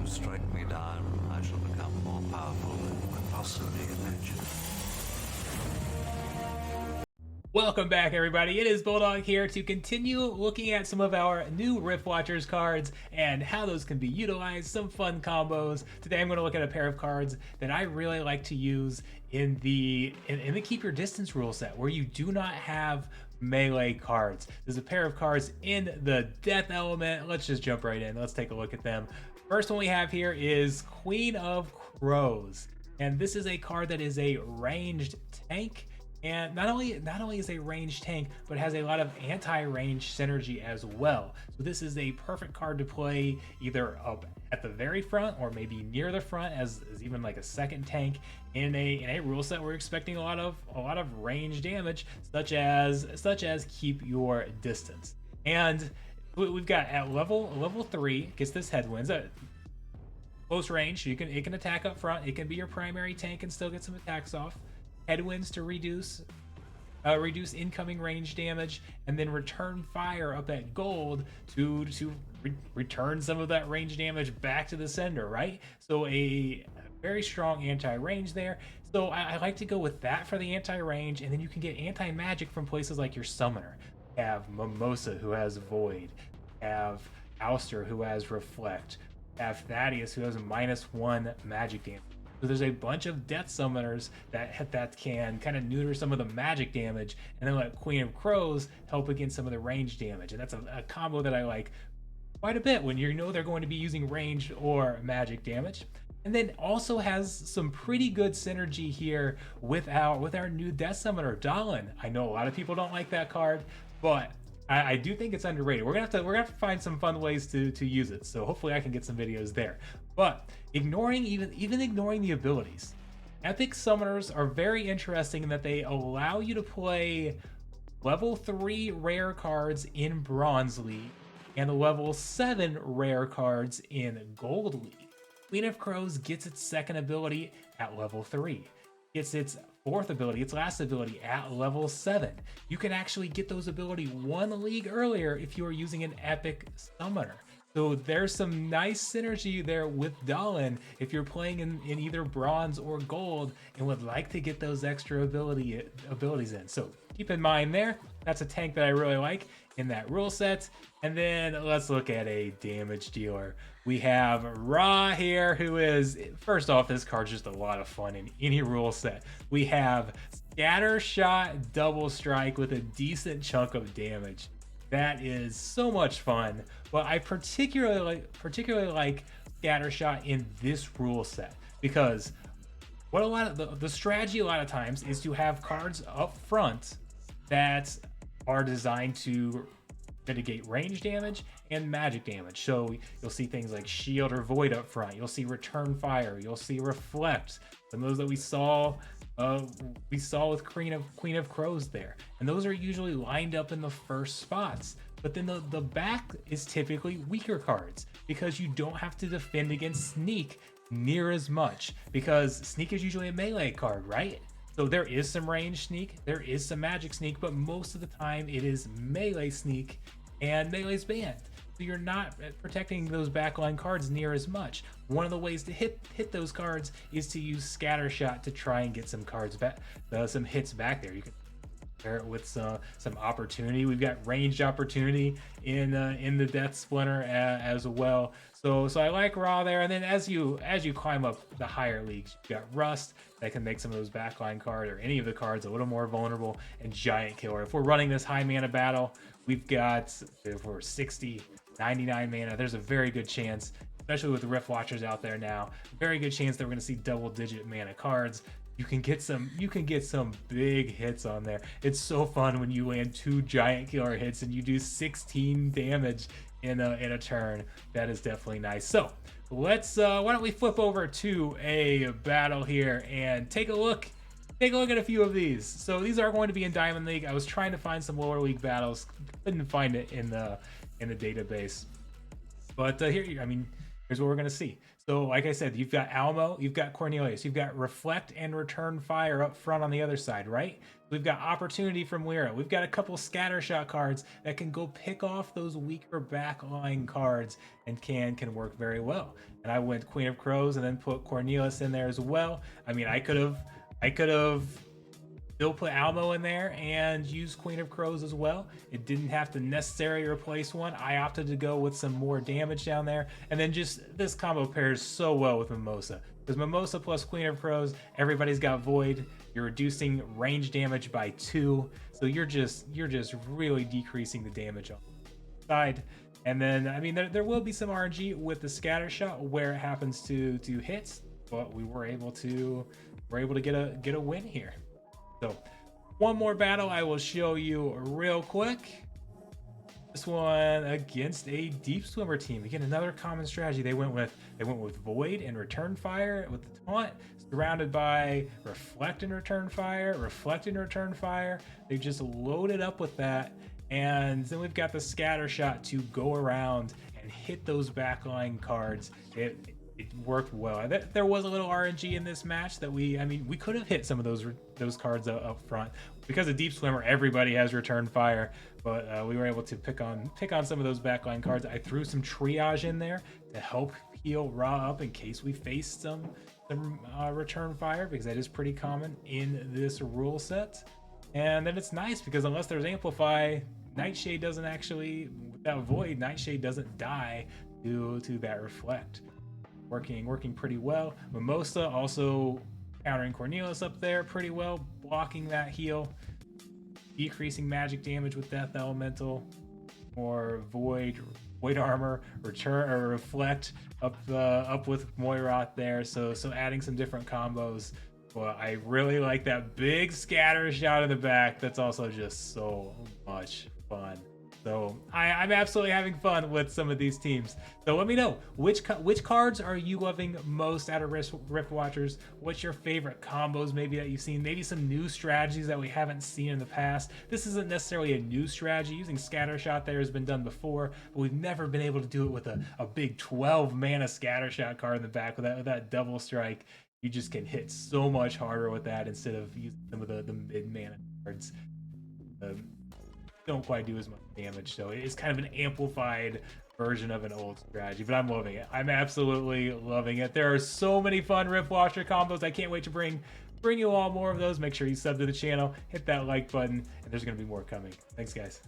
you strike me down, I shall become more powerful than you could possibly imagine. Welcome back, everybody. It is Bulldog here to continue looking at some of our new Riftwatchers cards and how those can be utilized, some fun combos. Today I'm going to look at a pair of cards that I really like to use in the Keep Your Distance rule set, where you do not have melee cards. There's a pair of cards in the death element. Let's just jump right in. Let's take a look at them. First one we have here is Queen of Crows, and this is a card that is a ranged tank. And not only is a ranged tank, but has a lot of anti-range synergy as well. So this is a perfect card to play either up at the very front or maybe near the front as even like a second tank in a rule set. We're expecting a lot of range damage, such as Keep Your Distance. And we've got at level 3 gets this headwinds at close range. It can attack up front. It can be your primary tank and still get some attacks off. Headwinds to reduce incoming range damage, and then return fire up at gold to return some of that range damage back to the sender, right? So a very strong anti-range there. So I like to go with that for the anti-range, and then you can get anti-magic from places like your summoner. You have Mimosa, who has Void. You have Ouster, who has Reflect. You have Thaddeus, who has a -1 magic damage. So there's a bunch of death summoners that can kind of neuter some of the magic damage, and then let Queen of Crows help against some of the range damage. And that's a combo that I like quite a bit when you know they're going to be using range or magic damage. And then also has some pretty good synergy here with our new death summoner, Dahlan. I know a lot of people don't like that card, but I do think it's underrated. We're gonna have to find some fun ways to use it. So hopefully I can get some videos there. But ignoring the abilities, epic summoners are very interesting in that they allow you to play level 3 rare cards in Bronze League and level 7 rare cards in Gold League. Queen of Crows gets its second ability at level 3. Gets its fourth ability, its last ability, at level 7. You can actually get those ability 1 league earlier if you are using an epic summoner. So there's some nice synergy there with Dahlan if you're playing in either bronze or gold and would like to get those extra abilities in. So keep in mind there, that's a tank that I really like in that rule set. And then let's look at a damage dealer. We have Ra here, who is, first off, this card's just a lot of fun in any rule set. We have Scatter Shot Double Strike with a decent chunk of damage. That is so much fun. But I particularly like Scatter Shot in this rule set, because what a lot of the strategy a lot of times is to have cards up front that are designed to mitigate range damage and magic damage. So you'll see things like Shield or Void up front. You'll see Return Fire. You'll see Reflect. Some of those that we saw with Queen of Crows there, and those are usually lined up in the first spots. But then the back is typically weaker cards because you don't have to defend against Sneak near as much, because Sneak is usually a melee card, right? So there is some range sneak, there is some magic sneak, but most of the time it is melee sneak, and melee's banned. So you're not protecting those backline cards near as much. One of the ways to hit those cards is to use Scatter Shot to try and get some cards back, some hits back there. You can pair it with some opportunity. We've got ranged opportunity in the Death Splinter as well. So I like Ra there. And then as you climb up the higher leagues, you've got Rust that can make some of those backline cards or any of the cards a little more vulnerable, and Giant Killer. If we're running this high mana battle, we've got, if we're 60, 99 mana, there's a very good chance, especially with the Riftwatchers out there now, very good chance that we're going to see double-digit mana cards. You can get some big hits on there. It's so fun when you land 2 Giant Killer hits and you do 16 damage in a turn. That is definitely nice. So let's why don't we flip over to a battle here and take a look at a few of these. So these are going to be in Diamond League. I was trying to find some lower league battles, couldn't find it in the database. But here, I mean, here's what we're going to see. So like I said, you've got Almo, you've got Cornelius, you've got Reflect and Return Fire up front on the other side, right? We've got Opportunity from Lyra. We've got a couple Scattershot cards that can go pick off those weaker backline cards and can work very well. And I went Queen of Crows and then put Cornelius in there as well. I mean, I could have still put Almo in there and use Queen of Crows as well. It didn't have to necessarily replace one. I opted to go with some more damage down there. And then just this combo pairs so well with Mimosa. Because Mimosa plus Queen of Crows, everybody's got Void. You're reducing range damage by 2. So you're just really decreasing the damage on the side. And then, I mean, there will be some RNG with the scatter shot where it happens to hit, but we were able to get a win here. So one more battle I will show you real quick. This one against a Deep Swimmer team. Again, another common strategy. They went with Void and Return Fire with the taunt, surrounded by Reflect and Return Fire, Reflect and Return Fire. They just loaded up with that. And then we've got the Scatter Shot to go around and hit those backline cards. It worked well. There was a little RNG in this match that we could have hit some of those cards up front. Because of Deep Swimmer, everybody has Return Fire, but we were able to pick on some of those backline cards. I threw some Triage in there to help heal Ra up in case we faced some Return Fire, because that is pretty common in this rule set. And then it's nice because unless there's Amplify, Nightshade doesn't actually, without Void, Nightshade doesn't die due to that Reflect. Working pretty well. Mimosa also countering Cornelius up there pretty well, blocking that heal, decreasing magic damage with Death Elemental, more Void armor, return or Reflect up with Moirath there. So adding some different combos. Well, I really like that big scatter shot in the back. That's also just so much fun. So I'm absolutely having fun with some of these teams. So let me know, which cards are you loving most out of Riftwatchers? What's your favorite combos maybe that you've seen? Maybe some new strategies that we haven't seen in the past. This isn't necessarily a new strategy. Using Scattershot there has been done before, but we've never been able to do it with a big 12 mana Scattershot card in the back with that double strike. You just can hit so much harder with that instead of using some of the mid mana cards. Don't quite do as much damage, so it's kind of an amplified version of an old strategy, but I'm loving it. I'm absolutely loving it. There are so many fun Riftwatcher combos. I can't wait to bring you all more of those. Make sure you sub to the channel, hit that like button, and there's going to be more coming. Thanks, guys.